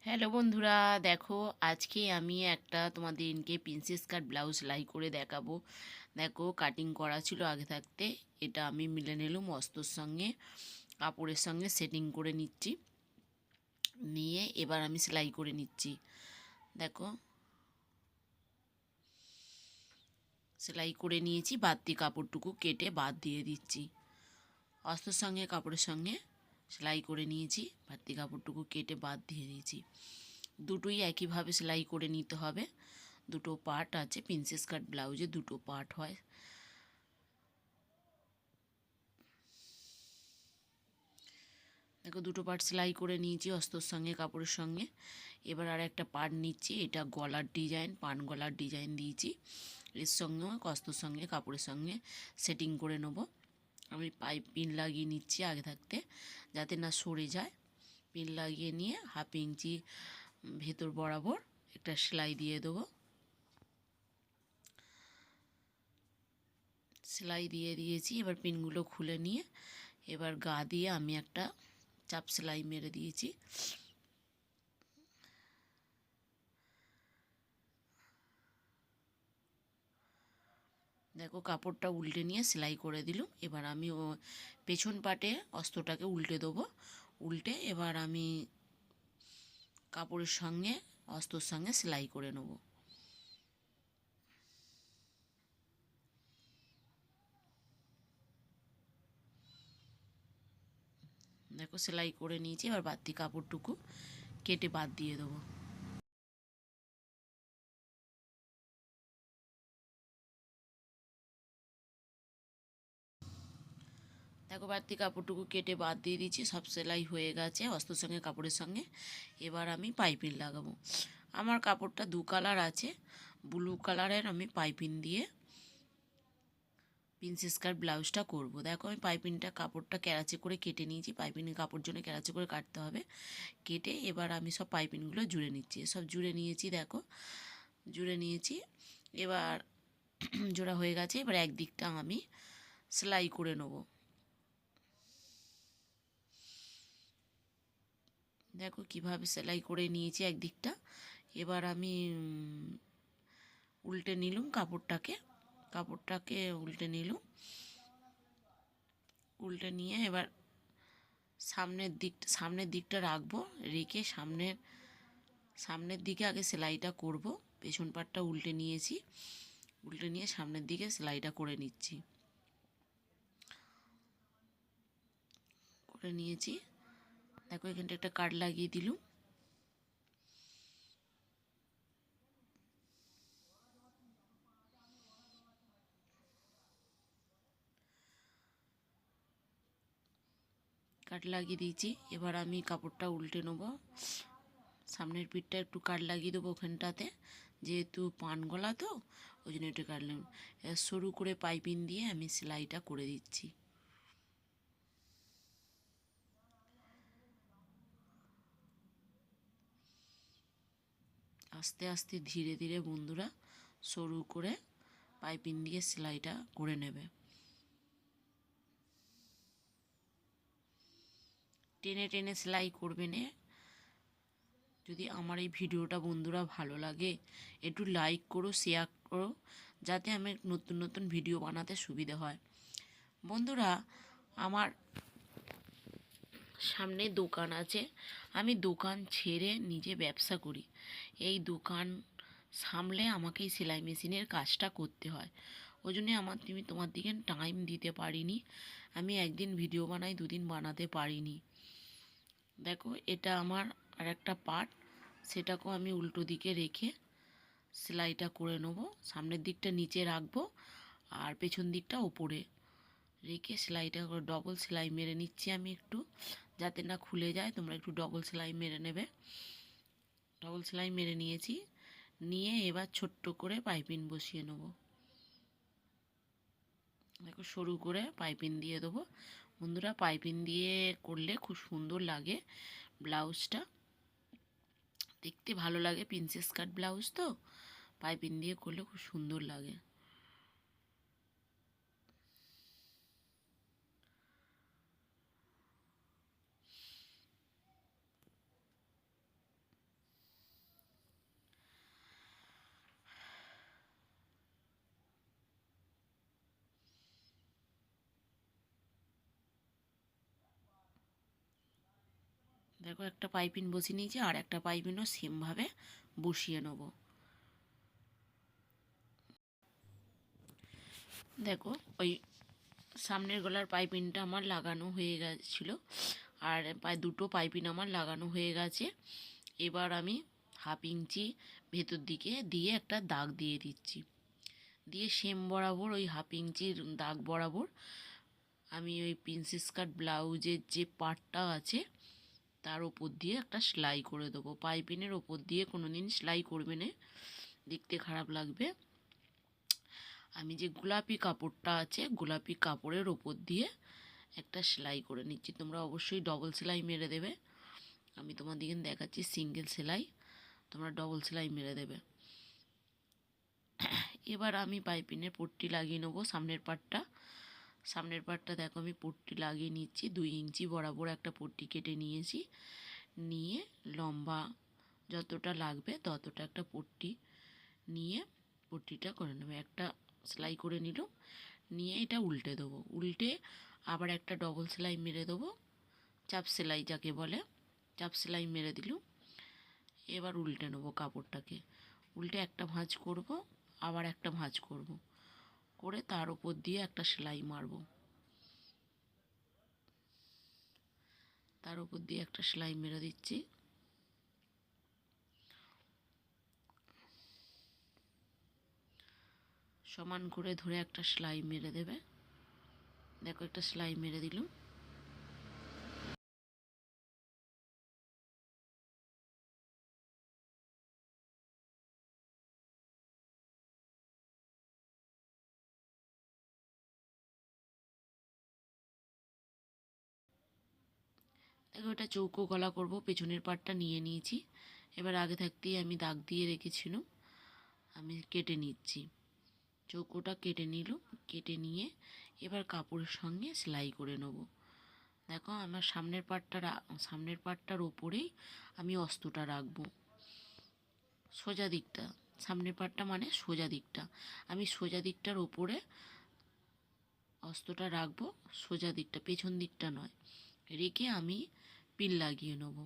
Hello বন্ধুরা, দেখো আজকে আমি একটা তোমাদেরকে প্রিন্সেস কাট ব্লাউজ সেলাই করে দেখাবো। দেখো কাটিং করা ছিল আগে থাকতে, এটা আমি মিলে নিলাম অস্তর সঙ্গে, কাপড়ের সঙ্গে সেটিং করে নিচ্ছি। নিয়ে এবার আমি সেলাই করে নিচ্ছি। দেখো সেলাই করে নিয়েছি, বাড়তি কাপড়টুকু কেটে বাদ দিয়ে দিচ্ছি। অস্তর সঙ্গে কাপড়ের সঙ্গে সেলাই করে নিয়েছি, বাড়তি কাপড়টুকু কেটে বাদ দিয়ে দিয়েছি। দুটোই একইভাবে সেলাই করে নিতে হবে। দুটো পার্ট আছে, প্রিন্সেস কাট ব্লাউজে দুটো পার্ট হয়। দেখো দুটো পার্ট সেলাই করে নিয়েছি অস্তর সঙ্গে কাপড়ের সঙ্গে। এবার আর একটা পার্ট নিচ্ছি, এটা গলার ডিজাইন, পান গলার ডিজাইন দিয়েছি। এর সঙ্গে অস্তর সঙ্গে কাপড়ের সঙ্গে সেটিং করে নেব। আমি পাইপ পিন লাগিয়ে নিচ্ছি আগে থাকতে, যাতে না সরে যায়। পিন লাগিয়ে নিয়ে 1/2 ইঞ্চি ভেতর বরাবর একটা সেলাই দিয়ে দেবো। সেলাই দিয়ে দিয়েছি, এবার পিনগুলো খুলে নিয়ে এবার গা দিয়ে আমি একটা চাপ সেলাই মেরে দিয়েছি। দেখো কাপড়টা উল্টে নিয়ে সেলাই করে দিলাম। এবার আমি পেছন পাটে অস্ত্রটাকে উল্টে দেবো। উল্টে এবার আমি কাপড়ের সঙ্গে অস্ত্রর সঙ্গে সেলাই করে নেব। দেখো সেলাই করে নিয়েছি, এবার বাড়তি কাপড়টুকু কেটে বাদ দিয়ে দেবো। দেখো বাড়তি কাপড়টুকু কেটে বাদ দিয়ে দিয়েছি, সব সেলাই হয়ে গেছে অস্ত্রের সঙ্গে কাপড়ের সঙ্গে। এবার আমি পাইপিং লাগাবো। আমার কাপড়টা 2 কালার আছে, ব্লু কালারের আমি পাইপিং দিয়ে প্রিন্সেস কাট ব্লাউজটা করব। দেখো আমি পাইপিংটা কাপড়টা ক্যারাচে করে কেটে নিয়েছি, পাইপিংয়ের কাপড় জন্য ক্যারাচে করে কাটতে হবে। কেটে এবার আমি সব পাইপিংগুলো জুড়ে নিচ্ছি, সব জুড়ে নিয়েছি। দেখো জুড়ে নিয়েছি, এবার জোড়া হয়ে গেছে। এবার একদিকটা আমি সেলাই করে নেব। দেখো কিভাবে সেলাই করে নিয়েছি একদিকটা। এবার আমি উল্টে নিলাম কাপড়টাকে উল্টে নিলাম। উল্টে নিয়ে এবার সামনের দিকটা রাখবো, রেখে সামনের দিকে আগে সেলাইটা করব। পেছন পাটটা উল্টে নিয়েছি, উল্টে নিয়ে সামনের দিকে সেলাইটা করে নিচ্ছি, করে নিয়েছি। দেখো এখানটা একটা কাট লাগিয়ে দিলুম। কাট লাগিয়ে দিয়েছি, এবার আমি কাপড়টা উল্টে নেব। সামনের পিঠটা একটু কাট লাগিয়ে দেবো ওখানটাতে, যেহেতু পান গলা তো ওই জন্য একটু কাটলাম। সরু করে পাইপিং দিয়ে আমি সেলাইটা করে দিচ্ছি। আস্তে আস্তে ধীরে ধীরে বন্ধুরা সরু করে পাইপিং দিয়ে সেলাইটা করে নেবে। টেনে টেনে সেলাই করবে না। যদি আমার এই ভিডিওটা বন্ধুরা ভালো লাগে একটু লাইক করো, শেয়ার করো, যাতে আমি নতুন নতুন ভিডিও বানাতে সুবিধা হয়। বন্ধুরা আমার সামনে দোকান আছে, আমি দোকান ছেড়ে নিজে ব্যবসা করি। এই দোকান সামলে আমাকে এই সেলাই মেশিনের কাজটা করতে হয়। ওই জন্যে আমি তোমার দিকে টাইম দিতে পারিনি। আমি একদিন ভিডিও বানাই, দুদিন বানাতে পারিনি। দেখো এটা আমার আর একটা পার্ট, সেটাকেও আমি উল্টো দিকে রেখে সেলাইটা করে নেবো। সামনের দিকটা নিচে রাখবো আর পেছন দিকটা ওপরে রেখে সেলাইটা ডবল সেলাই মেরে নিচ্ছি আমি একটু, যাতে না খুলে যায়। তোমরা একটু ডবল সেলাই মেরে নেবে। ডবল সেলাই মেরে নিয়েছি, নিয়ে এবার ছোট্ট করে পাইপিং বসিয়ে নেব। দেখো সরু করে পাইপিং দিয়ে দেবো। বন্ধুরা পাইপিং দিয়ে করলে খুব সুন্দর লাগে ব্লাউজটা, দেখতে ভালো লাগে। প্রিন্সেস কাট ব্লাউজ তো পাইপিং দিয়ে করলে খুব সুন্দর লাগে। দেখো একটা পাইপিং বসিয়ে নিয়েছি, আর একটা পাইপিংও সেমভাবে বসিয়ে নেব। দেখো ওই সামনের গলার পাইপিংটা আমার লাগানো হয়ে গেছিলো, আর দুটো পাইপিং আমার লাগানো হয়ে গেছে। এবার আমি 1/2 ইঞ্চি ভেতর দিকে দিয়ে একটা দাগ দিয়ে দিচ্ছি, দিয়ে সেম বরাবর ওই 1/2 ইঞ্চির দাগ বরাবর আমি ওই প্রিন্সেস কাট ব্লাউজের যে পার্টটা আছে তার ওপর দিয়ে একটা সেলাই করে দেবো। পাইপিংয়ের ওপর দিয়ে কোনো দিন সেলাই করবে না, দেখতে খারাপ লাগবে। আমি যে গোলাপি কাপড়টা আছে, গোলাপি কাপড়ের ওপর দিয়ে একটা সেলাই করে নিচ্ছি। তোমরা অবশ্যই ডবল সেলাই মেরে দেবে। আমি তোমাদেরকে দেখাচ্ছি সিঙ্গেল সেলাই, তোমরা ডবল সেলাই মেরে দেবে। এবার আমি পাইপিংয়ের পট্টি লাগিয়ে নেবো। সামনের পার্টটা দেখো আমি পট্টি লাগিয়ে নিচ্ছি। 2 ইঞ্চি বরাবর একটা পট্টি কেটে নিয়েছি, নিয়ে লম্বা যতটা লাগবে ততটা একটা পট্টি নিয়ে পট্টিটা করে নেবে। একটা সেলাই করে নিলাম, নিয়ে এটা উল্টে দেবো। উল্টে আবার একটা ডবল সেলাই মেরে দেবো, চাপ সেলাই যাকে বলে, চাপ সেলাই মেরে দিলাম। এবার উল্টে নেবো কাপড়টাকে, উল্টে একটা ভাঁজ করব, আবার একটা ভাঁজ করব, করে তার উপর দিয়ে একটা সেলাই মারব। তার উপর দিয়ে একটা সেলাই মেরে দিচ্ছি। সমান করে ধরে একটা সেলাই মেরে দেবে। দেখো একটা সেলাই মেরে দিলাম। দেখো এটা চৌকো গলা করব, পেছনের পাটটা নিয়ে নিয়েছি। এবার আগে থাকতেই আমি দাগ দিয়ে রেখেছিলাম, আমি কেটে নিচ্ছি। চৌকোটা কেটে নিলাম, কেটে নিয়ে এবার কাপড়ের সঙ্গে সেলাই করে নেব। দেখো আমার সামনের পাটটার ওপরেই আমি অস্ত্রটা রাখবো, সোজা দিকটা। সামনের পাটটা মানে সোজা দিকটা, আমি সোজা দিকটার ওপরে অস্ত্রটা রাখবো, সোজা দিকটা, পেছন দিকটা নয়। রেখে আমি পিন লাগিয়ে নেব।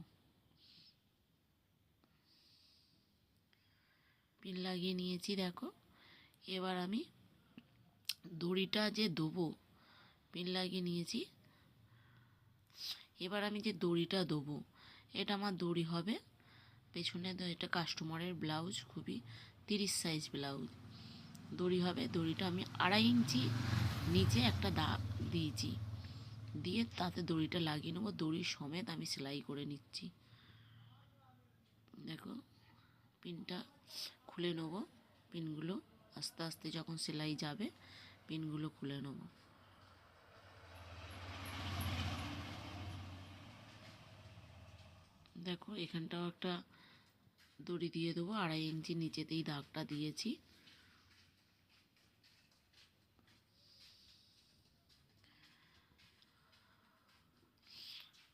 পিন লাগিয়ে নিয়েছি দেখো। এবার আমি দড়িটা যে দেবো, পিন লাগিয়ে নিয়েছি। এবার আমি যে দড়িটা দেবো, এটা আমার দড়ি হবে পেছনে, এটা কাস্টমারের ব্লাউজ, খুবই 30 সাইজ ব্লাউজ। দড়ি হবে, দড়িটা আমি 2.5 ইঞ্চি নিচে একটা দাগ দিয়েছি, দিয়ে তাতে দড়িটা লাগিয়ে নেবো। দড়ির সমেত আমি সেলাই করে নিচ্ছি। দেখো পিনটা খুলে নেবো, পিনগুলো আস্তে আস্তে যখন সেলাই যাবে পিনগুলো খুলে নেবো। দেখো এখানটাও একটা দড়ি দিয়ে দেবো, 2.5 ইঞ্চি নিচেতেই দাগটা দিয়েছি।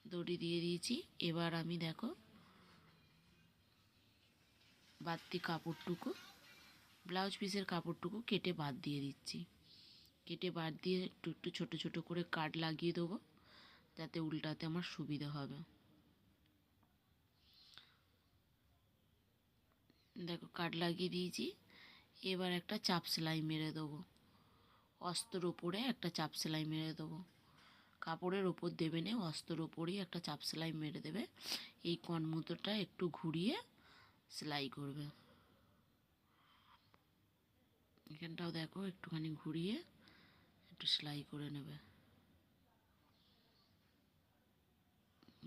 দড়ি দিয়ে দিয়েছি। এবার আমি দেখো বাড়তি কাপড়টুকু, ব্লাউজ পিসের কাপড়টুকু কেটে বাদ দিয়ে দিচ্ছি। কেটে বাদ দিয়ে একটু একটু ছোটো ছোটো করে কাট লাগিয়ে দেবো, যাতে উল্টাতে আমার সুবিধা হবে। দেখো কাট লাগিয়ে দিয়েছি। এবার একটা চাপ সেলাই মেরে দেবো, অস্ত্রের ওপরে একটা চাপ সেলাই মেরে দেবো। কাপড়ের ওপর দেবে না, অস্ত্রের ওপরেই একটা চাপ সেলাই মেরে দেবে। এই কনমুতোটা একটু ঘুরিয়ে সেলাই করবে। এখানটাও দেখো একটুখানি ঘুরিয়ে একটু সেলাই করে নেবে।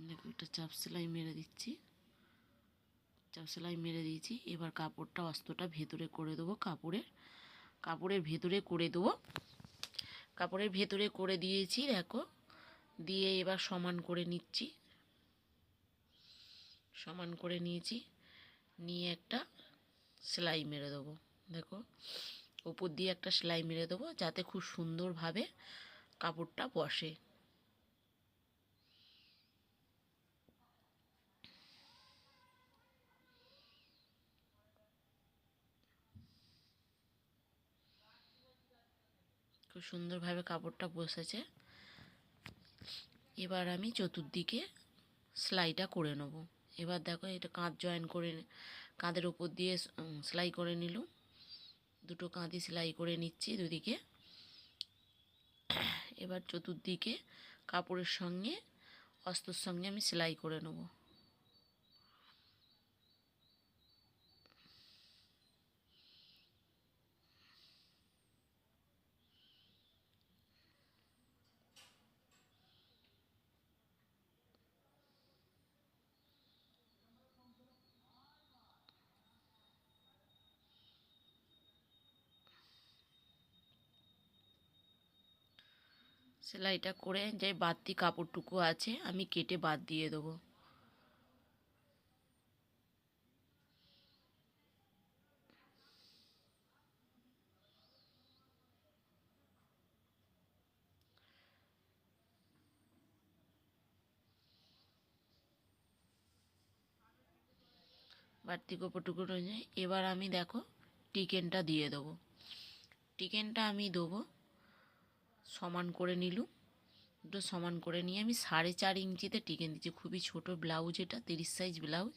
দেখো একটা চাপ সেলাই মেরে দিচ্ছি, চাপ সেলাই মেরে দিয়েছি। এবার কাপড়টা অস্ত্রটা ভেতরে করে দেবো, কাপড়ের ভেতরে করে দেবো। কাপড়ের ভেতরে করে দিয়েছি দেখো, দিয়ে এবার সমান করে নিচ্ছি। সমান করে নিয়েছি, নিয়ে একটা সেলাই মেরে দেবো। দেখো উপর দিয়ে একটা সেলাই মেরে দেবো, যাতে খুব সুন্দরভাবে কাপড়টা বসে। খুব সুন্দরভাবে কাপড়টা বসেছে। এবার আমি চতুর্দিকে সেলাইটা করে নেব। এবার দেখো এটা কাঁধ জয়েন করে কাঁধের ওপর দিয়ে সেলাই করে নিলাম। দুটো কাঁধই সেলাই করে নিচ্ছি দুদিকে। এবার চতুর্দিকে কাপড়ের সঙ্গে অস্তর সঙ্গে আমি সেলাই করে নেব। সেলাইটা করে যে বাড়তি কাপড়টুকু আছে আমি কেটে বাদ দিয়ে দেবো। বাড়তি কাপড়টুকু রয়েছে। এবার আমি দেখো টিকেনটা দিয়ে দেবো। টিকেনটা আমি দেবো সমান করে নিলুম। দুটো সমান করে নিয়ে আমি 4.5 ইঞ্চিতে টিকেন দিচ্ছি। খুবই ছোট ব্লাউজ, এটা 30 সাইজ ব্লাউজ,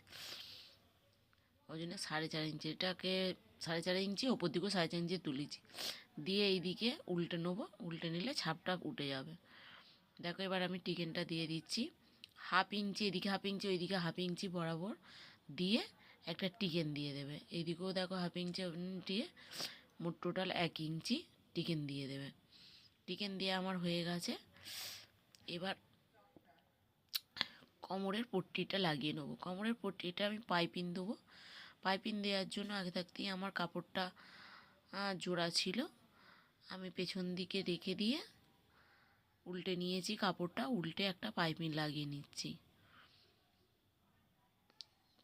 ওই জন্য 4.5 ইঞ্চি। এটাকে 4.5 ইঞ্চি ওপর দিকেও 4.5 ইঞ্চি তুলেছি। দিয়ে এইদিকে উল্টে নেবো, উল্টে নিলে ছাপটা উঠে যাবে। দেখো এবার আমি টিকেনটা দিয়ে দিচ্ছি। 1/2 ইঞ্চি এদিকে, 1/2 ইঞ্চি ওইদিকে, 1/2 ইঞ্চি বরাবর দিয়ে একটা টিকেন দিয়ে দেবে। এইদিকেও দেখো 1/2 ইঞ্চি দিয়ে মোট টোটাল 1 ইঞ্চি টিকেন দিয়ে দেবে। টিকেন দিয়ে আমার হয়ে গেছে। এবার কোমরের পট্টিটা লাগিয়ে নেবো। কোমরের পট্টিটা আমি পাইপিং দেবো। পাইপিং দেওয়ার জন্য আগে থাকতেই আমার কাপড়টা জোড়া ছিল, আমি পেছন দিকে রেখে দিয়ে উল্টে নিয়েছি কাপড়টা, উল্টে একটা পাইপিং লাগিয়ে নিচ্ছি।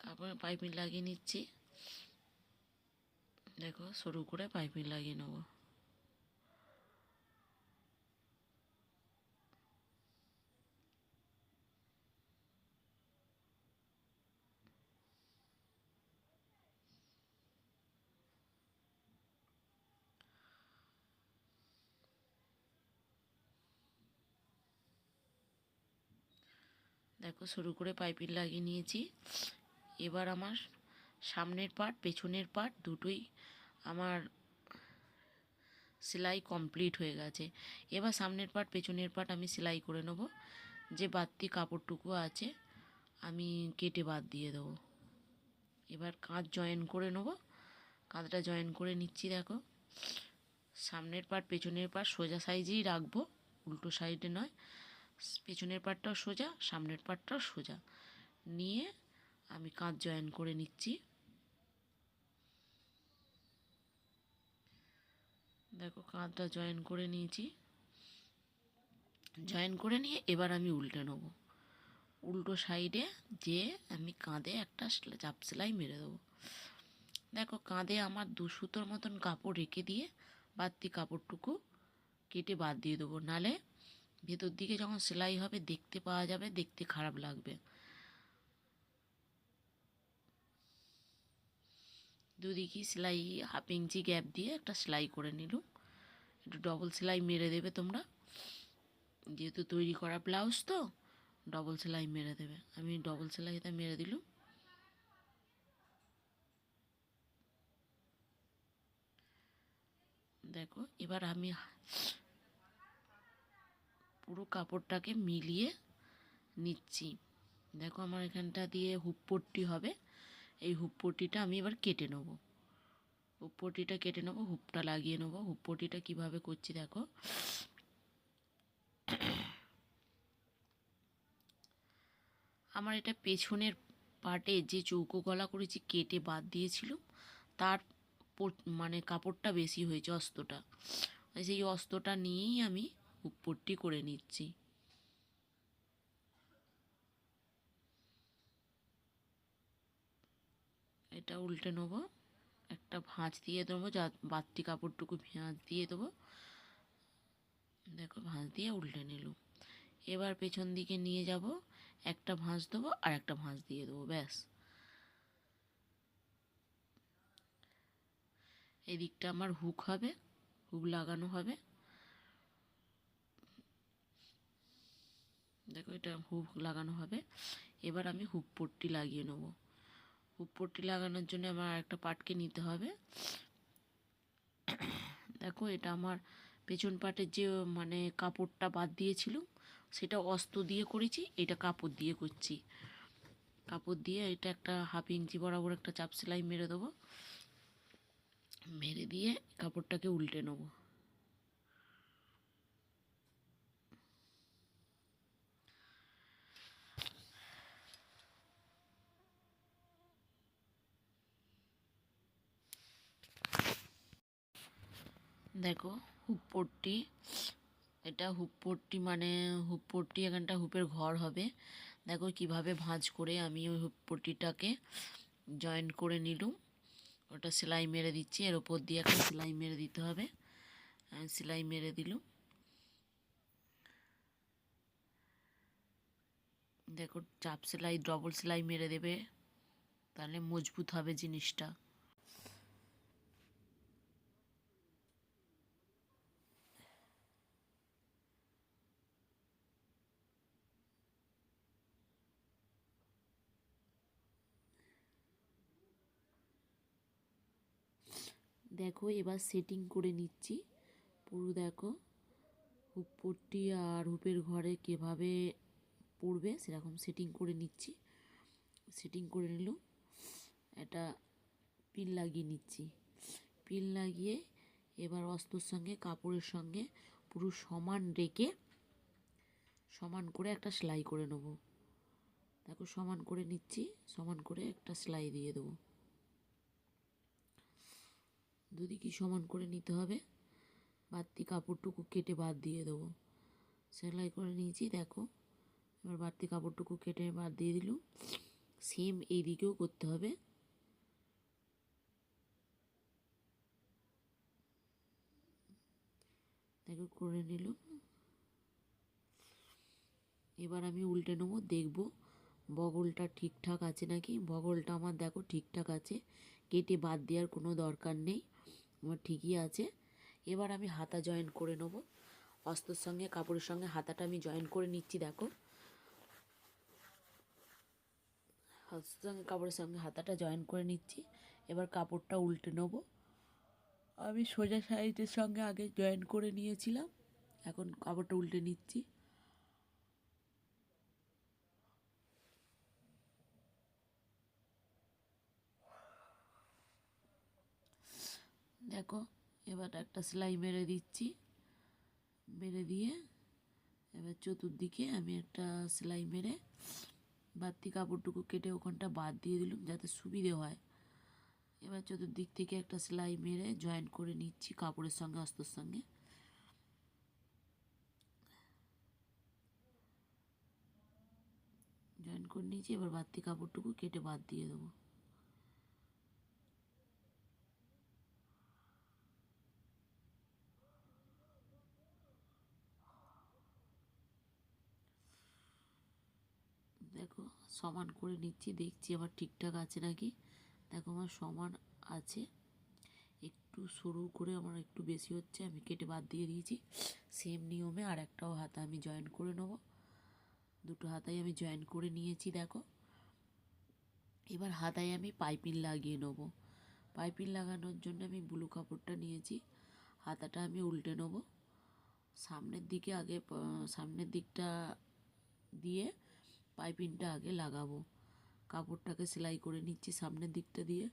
কাপড়ে পাইপিং লাগিয়ে নিচ্ছি। দেখো সরু করে পাইপিং লাগিয়ে নেব। দেখো সরু করে পাইপিং লাগিয়ে নিয়েছি। এবার আমার সামনের পার্ট পেছনের পার্ট দুটোই আমার সেলাই কমপ্লিট হয়ে গেছে। এবার সামনের পার্ট পেছনের পার্ট আমি সেলাই করে নেব। যে বাড়তি কাপড়টুকু আছে আমি কেটে বাদ দিয়ে দেবো। এবার কাঁধ জয়েন করে নেব। কাঁধটা জয়েন করে নিচ্ছি। দেখো সামনের পার্ট পেছনের পার্ট সোজা সাইজেই রাখবো, উল্টো সাইডে নয়। পেছনের পার্টটাও সোজা, সামনের পার্টটাও সোজা নিয়ে আমি কাঁধ জয়েন করে নিচ্ছি। দেখো কাঁধটা জয়েন করে নিয়েছি। জয়েন করে নিয়ে এবার আমি উল্টে নেব। উল্টো সাইডে যে আমি কাঁধে একটা চাপ সেলাই মেরে দেবো। দেখো কাঁধে আমার 2 সুতোর মতন কাপড় রেখে দিয়ে বাড়তি কাপড়টুকু কেটে বাদ দিয়ে দেবো, নালে ভেতর দিকে যখন সেলাই হবে দেখতে পাওয়া যাবে, দেখতে খারাপ লাগবে। দুদিকে সেলাই 1/2 ইঞ্চি গ্যাপ দিয়ে একটা সেলাই করে নিলাম। একটু ডবল সেলাই মেরে দেবে তোমরা, যেহেতু তৈরি করা ব্লাউজ তো ডবল সেলাই মেরে দেবে। আমি ডবল সেলাইটা মেরে দিলাম। দেখো এবার আমি পুরো কাপড়টাকে মিলিয়ে নিচ্ছি। দেখো আমার এখানটা দিয়ে হুপ পট্টি হবে, এই হুপ পট্টিটা আমি এবার কেটে নেব। হুপ পট্টিটা কেটে নেবো, হুপটা লাগিয়ে নেবো। হুপ পট্টিটা কীভাবে করছি দেখো। আমার এটা পেছনের পার্টে যে চৌকো গলা করেছি কেটে বাদ দিয়েছিল, তার মানে কাপড়টা বেশি হয়েছে, অস্ত্রটা। সেই অস্ত্রটা নিয়েই আমি হুপ পট্টি করে নিচ্ছি। এটা উল্টে নেবো, একটা ভাঁজ দিয়ে দেবো, যা বাড়তি কাপড়টুকু ভাঁজ দিয়ে দেবো। দেখো ভাঁজ দিয়ে উল্টে নিলাম। এবার পেছন দিকে নিয়ে যাব, একটা ভাঁজ দেবো আর একটা ভাঁজ দিয়ে দেবো, ব্যাস। এই দিকটা আমার হুক হবে, হুক লাগানো হবে। দেখো এটা হুক লাগানো হবে। এবার আমি হুক পট্টি লাগিয়ে নেব। হুক পট্টি লাগানোর জন্য আমার আরেকটা পাটকে নিতে হবে। দেখো এটা আমার পেছন পাটের যে মানে কাপড়টা বাদ দিয়েছিল সেটা অস্ত দিয়ে করেছি, এটা কাপড় দিয়ে করছি। কাপড় দিয়ে এটা একটা 1/2 ইঞ্চি বরাবর একটা চাপ সেলাই মেরে দেবো। মেরে দিয়ে কাপড়টাকে উল্টে নেবো। দেখো হুক পট্টি, এটা হুক পট্টি মানে হুক পট্টি এখানটা হুপের ঘর হবে। দেখো কিভাবে ভাঁজ করে আমি ওই হুক পট্টিটাকে জয়েন করে নিলুম। ওটা সেলাই মেরে দিচ্ছি, এর ওপর দিয়ে একটা সেলাই মেরে দিতে হবে। সেলাই মেরে দিলুম। দেখো চাপ সেলাই ডবল সেলাই মেরে দেবে, তাহলে মজবুত হবে জিনিসটা। দেখো এবার সেটিং করে নিচ্ছি পুরো। দেখো হুক পট্টি আর হুপের ঘরে কীভাবে পড়বে সেরকম সেটিং করে নিচ্ছি। সেটিং করে নিলাম, এটা পিন লাগিয়ে নিচ্ছি। পিন লাগিয়ে এবার অস্তর সঙ্গে কাপড়ের সঙ্গে পুরো সমান রেখে সমান করে একটা সেলাই করে নেব। দেখো সমান করে নিচ্ছি, সমান করে একটা সেলাই দিয়ে দেবো। দুদিকে সমান করে নিতে হবে, বাড়তি কাপড়টুকু কেটে বাদ দিয়ে দেবো। সেলাই করে নিয়েছি দেখো, এবার বাড়তি কাপড়টুকু কেটে বাদ দিয়ে দিলাম। সেম এই দিকেও করতে হবে। দেখো করে নিলাম। এবার আমি উল্টে নেবো, দেখবো বগলটা ঠিকঠাক আছে নাকি। বগলটা আমার দেখো ঠিকঠাক আছে, কেটে বাদ দেওয়ার কোনো দরকার নেই, আমার ঠিকই আছে। এবার আমি হাতা জয়েন করে নেব। অস্তর সঙ্গে কাপড়ের সঙ্গে হাতাটা আমি জয়েন করে নিচ্ছি। দেখো অস্তর সঙ্গে কাপড়ের সঙ্গে হাতাটা জয়েন করে নিচ্ছি। এবার কাপড়টা উল্টে নেব। আমি সোজা সাইডের সঙ্গে আগে জয়েন করে নিয়েছিলাম, এখন কাপড়টা উল্টে নিচ্ছি। দেখো এবার একটা সেলাই মেরে দিচ্ছি। মেরে দিয়ে এবার চতুর্দিকে আমি একটা সেলাই মেরে বাড়তি কাপড়টুকু কেটে ওখানটা বাদ দিয়ে দিলাম যাতে সুবিধে হয়। এবার চতুর্দিক থেকে একটা সেলাই মেরে জয়েন করে নিচ্ছি কাপড়ের সঙ্গে অস্তর সঙ্গে। জয়েন করে নিয়েছি, এবার বাড়তি কাপড়টুকু কেটে বাদ দিয়ে দেবো। দেখো সমান করে নিচ্ছি, দেখছি আমার ঠিকঠাক আছে নাকি। দেখো আমার সমান আছে, একটু সরু করে আমার একটু বেশি হচ্ছে, আমি কেটে বাদ দিয়ে দিয়েছি। সেম নিয়মে আর একটাও হাতা আমি জয়েন করে নেব। দুটো হাতাই আমি জয়েন করে নিয়েছি। দেখো এবার হাতায় আমি পাইপিং লাগিয়ে নেব। পাইপিং লাগানোর জন্য আমি ব্লু কাপড়টা নিয়েছি, হাতাটা আমি উল্টে নেব। সামনের দিকে আগে সামনের দিকটা দিয়ে পাইপিংটা আগে লাগাবো। কাপড়টাকে সেলাই করে নিচ্ছি সামনের দিকটা দিয়ে।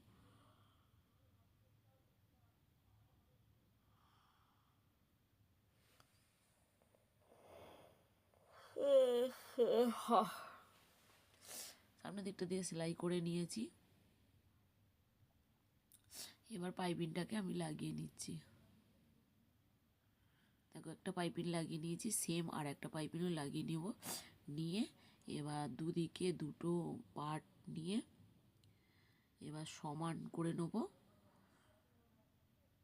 সামনের দিকটা দিয়ে সেলাই করে নিয়েছি। এবার পাইপিংটাকে আমি লাগিয়ে নিচ্ছি। দেখো একটা পাইপিং লাগিয়ে নিয়েছি, সেম আর একটা পাইপিংও লাগিয়ে নেব। নিয়ে এবার দুদিকে দুটো পার্ট নিয়ে এবার সমান করে নেব।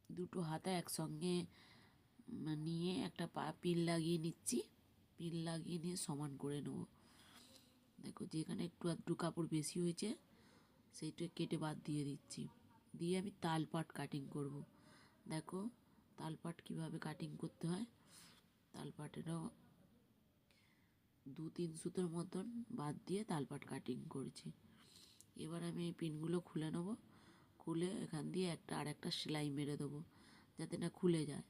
দুটো হাতা একসঙ্গে নিয়ে একটা পিন লাগিয়ে নিচ্ছি। পিন লাগিয়ে নিয়ে সমান করে নেব। দেখো যেখানে একটু আধটু কাপড় বেশি হয়েছে সেইটা কেটে বাদ দিয়ে দিচ্ছি। দিয়ে আমি তালপাট কাটিং করব। দেখো তালপাট কিভাবে কাটিং করতে হয়। তালপাটেরও 2-3 সুতোর মতন বাদ দিয়ে তালপাট কাটিং করেছি। এবার আমি এই পিনগুলো খুলে নেব, খুলে এখান দিয়ে আর একটা সেলাই মেরে দেবো যাতে না খুলে যায়।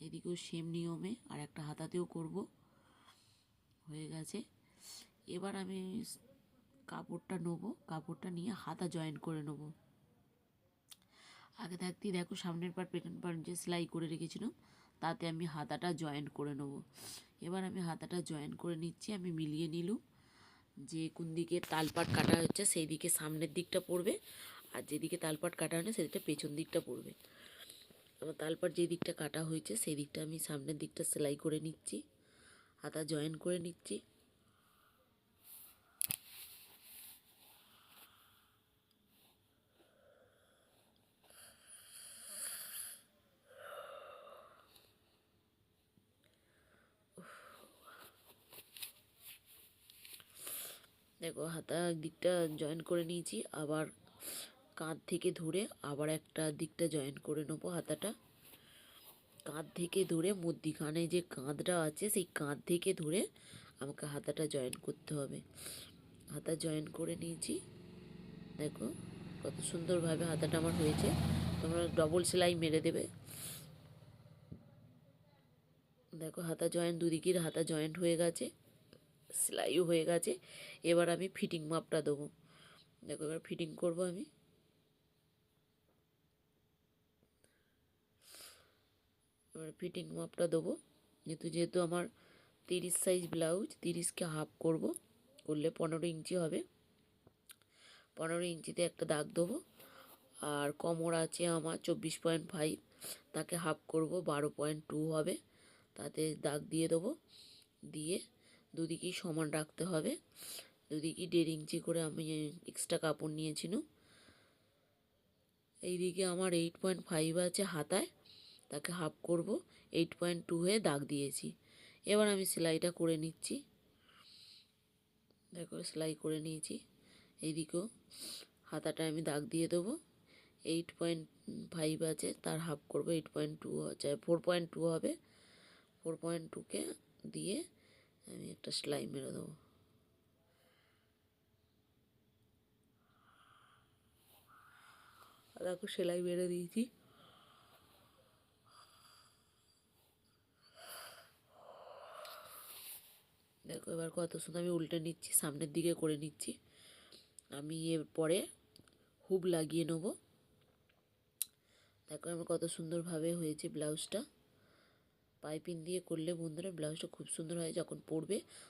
এদিকেও সেম নিয়মে আর একটা হাতাতেও করব। হয়ে গেছে। এবার আমি কাপড়টা নেবো, কাপড়টা নিয়ে হাতা জয়েন করে নেব। আগে থাকতেই দেখো সামনের পাট পেছন পাট যে সেলাই করে রেখেছিলাম তাতে আমি হাতাটা জয়েন করে নেব। এবার আমি হাতাটা জয়েন করে নিচ্ছি। আমি মিলিয়ে নিলুম যে কোন দিকে তালপাট কাটা হচ্ছে সেই দিকে সামনের দিকটা পড়বে, আর যেদিকে তালপাট কাটা হয় না সেদিকটা পেছন দিকটা পড়বে। আমার তালপাট যে দিকটা কাটা হয়েছে সেই দিকটা আমি সামনের দিকটা সেলাই করে নিচ্ছি, হাতা জয়েন করে নিচ্ছি। দেখো হাতা দিকটা জয়েন করে নিয়েছি, আবার কাঁধ থেকে ধরে আবার একটা দিকটা জয়েন করে নেবো। হাতাটা কাঁধ থেকে ধরে মধ্যিখানে যে কাঁধটা আছে সেই কাঁধ থেকে ধরে আমাকে হাতাটা জয়েন করতে হবে। হাতা জয়েন করে নিয়েছি। দেখো কত সুন্দরভাবে হাতাটা আমার হয়েছে। তোমরা ডবল সেলাই মেরে দেবে। দেখো হাতা জয়েন্ট, দুদিকের হাতা জয়েন্ট হয়ে গেছে, সেলাইও হয়ে গেছে। এবার আমি ফিটিং মাপটা দেবো। দেখো এবার ফিটিং করব আমি। এবার ফিটিং মাপটা দেবো। যেহেতু আমার 30 সাইজ ব্লাউজ, 30কে হাফ করব, করলে 15 ইঞ্চি হবে। 15 ইঞ্চিতে একটা দাগ দেবো। আর কোমর আছে আমার 24.5, তাকে হাফ করব, 12.2 হবে, তাতে দাগ দিয়ে দেবো। দিয়ে দুদিকেই সমান রাখতে হবে। দুদিকেই 1.5 ইঞ্চি করে আমি এক্সট্রা কাপড় নিয়েছিলাম। এইদিকে আমার 8.5 আছে হাতায়, তাকে হাফ করব, 8.2 হয়ে দাগ দিয়েছি। এবার আমি সেলাইটা করে নিচ্ছি। দেখো সেলাই করে নিয়েছি। এইদিকেও হাতাটা আমি দাগ দিয়ে দেবো। 8.5 আছে, তার হাফ করবো, 8.2 আছে, 4.2 হবে। 4.2কে দিয়ে আমি একটা সেলাই মেরে দেবো। দেখো সেলাই মেরে দিয়েছি। দেখো এবার কত সুন্দর আমি উল্টে নিচ্ছি, সামনের দিকে করে নিচ্ছি। আমি এরপরে হুক লাগিয়ে নেবো। দেখো আমার কত সুন্দরভাবে হয়েছে ব্লাউজটা। পাইপিং দিয়ে করলে বন্ধুরা ব্লাউজটা খুব সুন্দর হয়, যখন পরবে